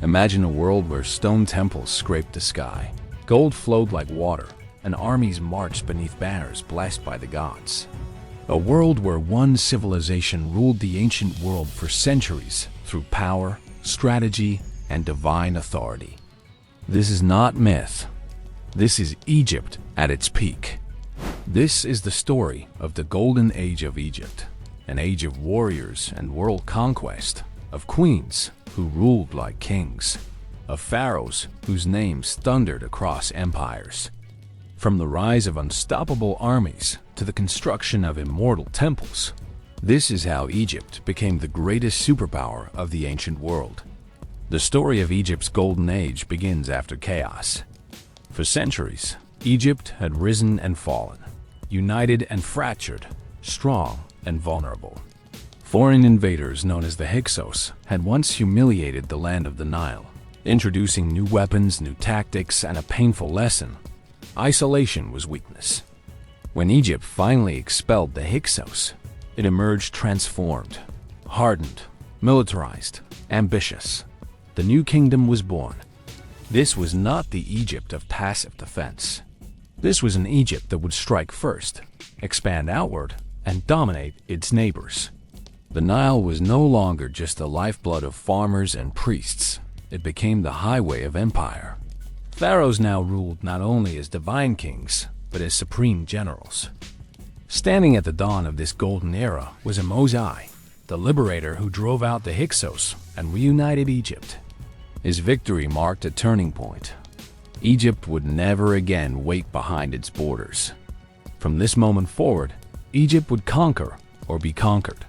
Imagine a world where stone temples scraped the sky, gold flowed like water, and armies marched beneath banners blessed by the gods. A world where one civilization ruled the ancient world for centuries through power, strategy, and divine authority. This is not myth. This is Egypt at its peak. This is the story of the Golden Age of Egypt, an age of warriors and world conquest, of queens who ruled like kings, of pharaohs whose names thundered across empires. From the rise of unstoppable armies to the construction of immortal temples, this is how Egypt became the greatest superpower of the ancient world. The story of Egypt's golden age begins after chaos. For centuries, Egypt had risen and fallen, united and fractured, strong and vulnerable. Foreign invaders known as the Hyksos had once humiliated the land of the Nile, introducing new weapons, new tactics, and a painful lesson: isolation was weakness. When Egypt finally expelled the Hyksos, it emerged transformed, hardened, militarized, ambitious. The new kingdom was born. This was not the Egypt of passive defense. This was an Egypt that would strike first, expand outward, and dominate its neighbors. The Nile was no longer just the lifeblood of farmers and priests. It became the highway of empire. Pharaohs now ruled not only as divine kings, but as supreme generals. Standing at the dawn of this golden era was Moses, the liberator who drove out the Hyksos and reunited Egypt. His victory marked a turning point. Egypt would never again wait behind its borders. From this moment forward, Egypt would conquer or be conquered.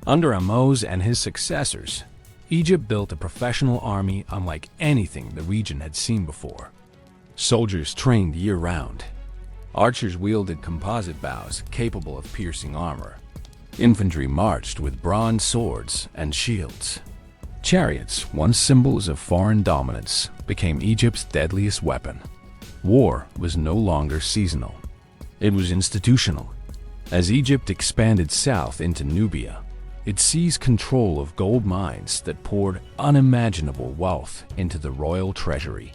Under Moses and his successors, Egypt built a professional army unlike anything the region had seen before. Soldiers trained year-round. Archers wielded composite bows capable of piercing armor. Infantry marched with bronze swords and shields. Chariots, once symbols of foreign dominance, became Egypt's deadliest weapon. War was no longer seasonal. It was institutional. As Egypt expanded south into Nubia, it seized control of gold mines that poured unimaginable wealth into the royal treasury.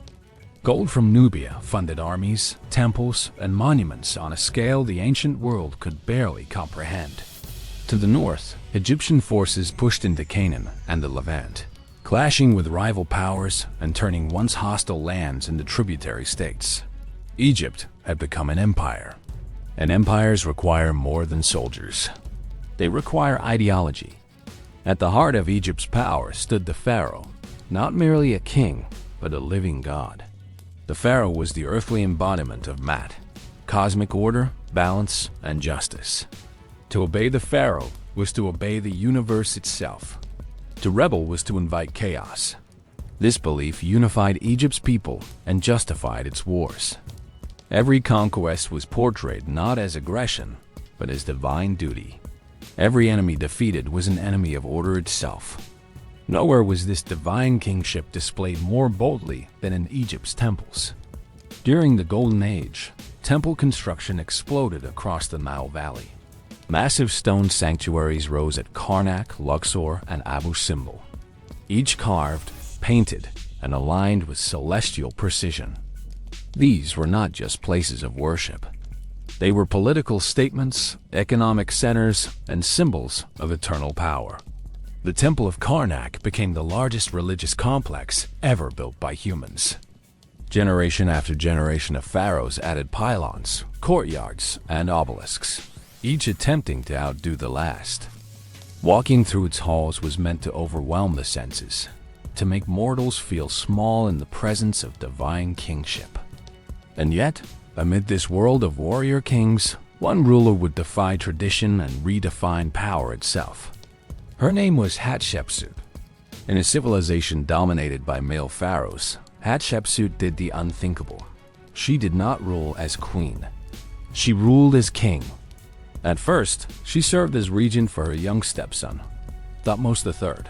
Gold from Nubia funded armies, temples, and monuments on a scale the ancient world could barely comprehend. To the north, Egyptian forces pushed into Canaan and the Levant, clashing with rival powers and turning once hostile lands into tributary states. Egypt had become an empire, and empires require more than soldiers. They require ideology. At the heart of Egypt's power stood the pharaoh, not merely a king, but a living god. The pharaoh was the earthly embodiment of Mat, cosmic order, balance, and justice. To obey the pharaoh was to obey the universe itself. To rebel was to invite chaos. This belief unified Egypt's people and justified its wars. Every conquest was portrayed not as aggression, but as divine duty. Every enemy defeated was an enemy of order itself. Nowhere was this divine kingship displayed more boldly than in Egypt's temples. During the Golden Age, temple construction exploded across the Nile Valley. Massive stone sanctuaries rose at Karnak, Luxor, and Abu Simbel, each carved, painted, and aligned with celestial precision. These were not just places of worship. They were political statements, economic centers, and symbols of eternal power. The Temple of Karnak became the largest religious complex ever built by humans. Generation after generation of pharaohs added pylons, courtyards, and obelisks, each attempting to outdo the last. Walking through its halls was meant to overwhelm the senses, to make mortals feel small in the presence of divine kingship. And yet, amid this world of warrior kings, one ruler would defy tradition and redefine power itself. Her name was Hatshepsut. In a civilization dominated by male pharaohs, Hatshepsut did the unthinkable. She did not rule as queen. She ruled as king. At first, she served as regent for her young stepson, Thutmose III.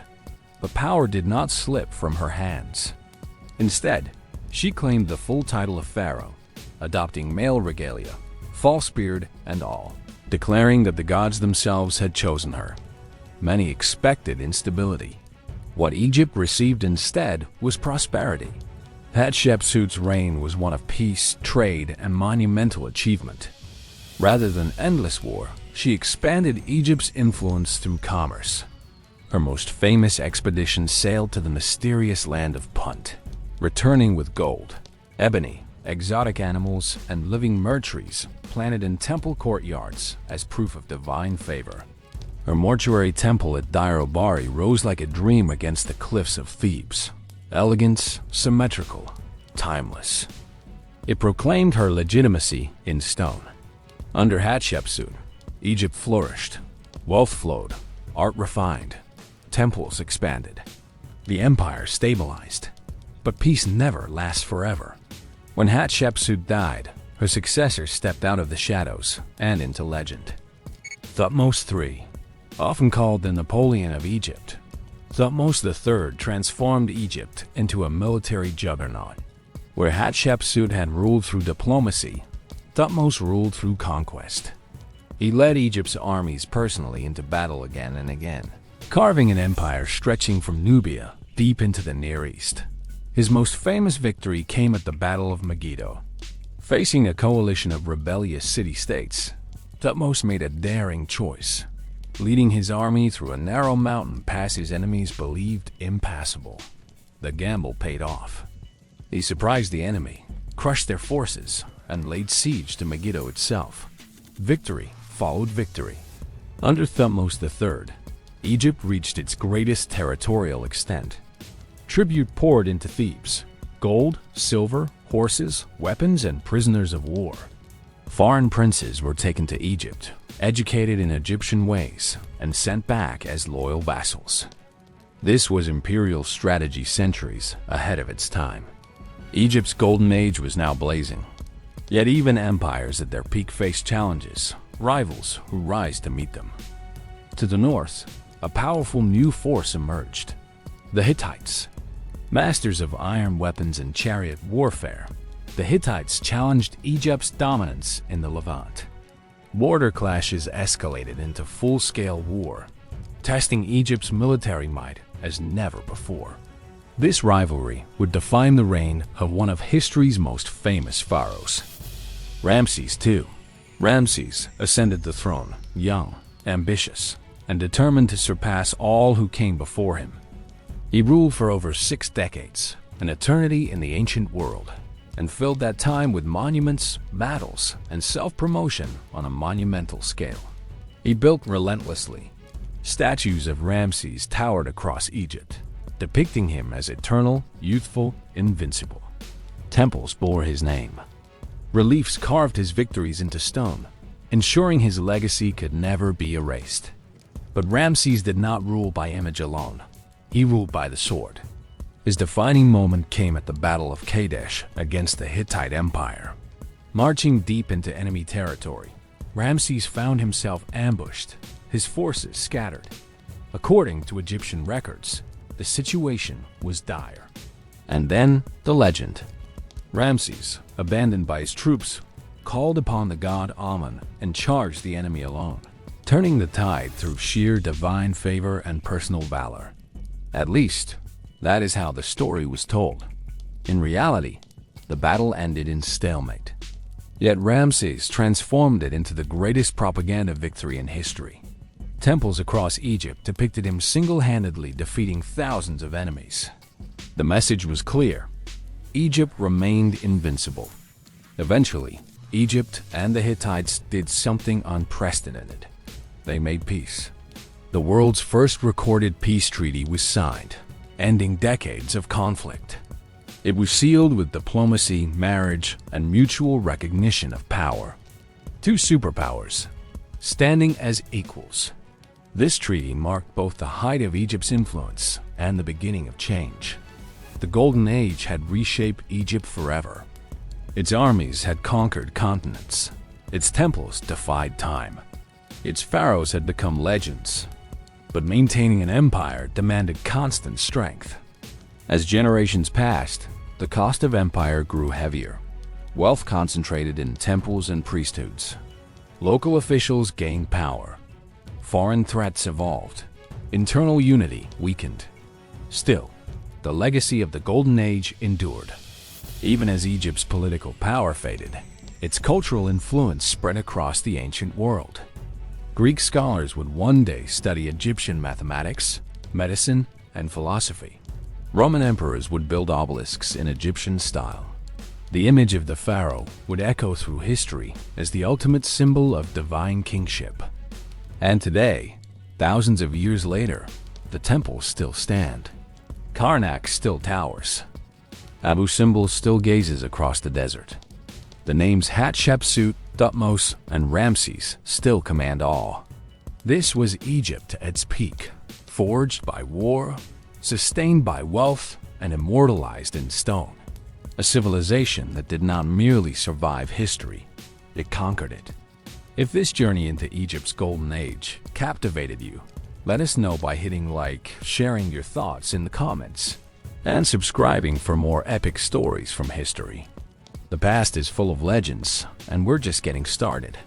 But power did not slip from her hands. Instead, she claimed the full title of pharaoh, adopting male regalia, false beard, and all, declaring that the gods themselves had chosen her. Many expected instability. What Egypt received instead was prosperity. Hatshepsut's reign was one of peace, trade, and monumental achievement. Rather than endless war, she expanded Egypt's influence through commerce. Her most famous expedition sailed to the mysterious land of Punt, returning with gold, ebony, exotic animals, and living mertries planted in temple courtyards as proof of divine favor. Her mortuary temple at Dirobari rose like a dream against the cliffs of Thebes, elegant, symmetrical, timeless. It proclaimed her legitimacy in stone. Under Hatshepsut, Egypt flourished, wealth flowed, art refined, temples expanded. The empire stabilized. But peace never lasts forever. When Hatshepsut died, her successor stepped out of the shadows and into legend. Thutmose III, often called the Napoleon of Egypt, Thutmose III transformed Egypt into a military juggernaut. Where Hatshepsut had ruled through diplomacy, Thutmose ruled through conquest. He led Egypt's armies personally into battle again and again, carving an empire stretching from Nubia deep into the Near East. His most famous victory came at the Battle of Megiddo. Facing a coalition of rebellious city-states, Thutmose made a daring choice, leading his army through a narrow mountain pass his enemies believed impassable. The gamble paid off. He surprised the enemy, crushed their forces, and laid siege to Megiddo itself. Victory followed victory. Under Thutmose III, Egypt reached its greatest territorial extent. Tribute poured into Thebes: gold, silver, horses, weapons, and prisoners of war. Foreign princes were taken to Egypt, educated in Egyptian ways, and sent back as loyal vassals. This was imperial strategy centuries ahead of its time. Egypt's golden age was now blazing. Yet even empires at their peak faced challenges, rivals who rise to meet them. To the north, a powerful new force emerged: the Hittites. Masters of iron weapons and chariot warfare, the Hittites challenged Egypt's dominance in the Levant. Border clashes escalated into full-scale war, testing Egypt's military might as never before. This rivalry would define the reign of one of history's most famous pharaohs, Ramses II. Ramses ascended the throne, young, ambitious, and determined to surpass all who came before him. He ruled for over 6 decades, an eternity in the ancient world, and filled that time with monuments, battles, and self-promotion on a monumental scale. He built relentlessly. Statues of Ramses towered across Egypt, depicting him as eternal, youthful, invincible. Temples bore his name. Reliefs carved his victories into stone, ensuring his legacy could never be erased. But Ramses did not rule by image alone. He ruled by the sword. His defining moment came at the Battle of Kadesh against the Hittite Empire. Marching deep into enemy territory, Ramses found himself ambushed, his forces scattered. According to Egyptian records, the situation was dire. And then the legend. Ramses, abandoned by his troops, called upon the god Amun and charged the enemy alone, turning the tide through sheer divine favor and personal valor. At least, that is how the story was told. In reality, the battle ended in stalemate. Yet Ramses transformed it into the greatest propaganda victory in history. Temples across Egypt depicted him single-handedly defeating thousands of enemies. The message was clear: Egypt remained invincible. Eventually, Egypt and the Hittites did something unprecedented. They made peace. The world's first recorded peace treaty was signed, ending decades of conflict. It was sealed with diplomacy, marriage, and mutual recognition of power. 2 superpowers, standing as equals. This treaty marked both the height of Egypt's influence and the beginning of change. The Golden Age had reshaped Egypt forever. Its armies had conquered continents. Its temples defied time. Its pharaohs had become legends. But maintaining an empire demanded constant strength. As generations passed, the cost of empire grew heavier. Wealth concentrated in temples and priesthoods. Local officials gained power. Foreign threats evolved. Internal unity weakened. Still, the legacy of the Golden Age endured. Even as Egypt's political power faded, its cultural influence spread across the ancient world. Greek scholars would one day study Egyptian mathematics, medicine, and philosophy. Roman emperors would build obelisks in Egyptian style. The image of the pharaoh would echo through history as the ultimate symbol of divine kingship. And today, thousands of years later, the temples still stand. Karnak still towers. Abu Simbel still gazes across the desert. The names Hatshepsut, Thutmose, and Ramses still command awe. This was Egypt at its peak, forged by war, sustained by wealth, and immortalized in stone. A civilization that did not merely survive history, it conquered it. If this journey into Egypt's golden age captivated you, let us know by hitting like, sharing your thoughts in the comments, and subscribing for more epic stories from history. The past is full of legends, and we're just getting started.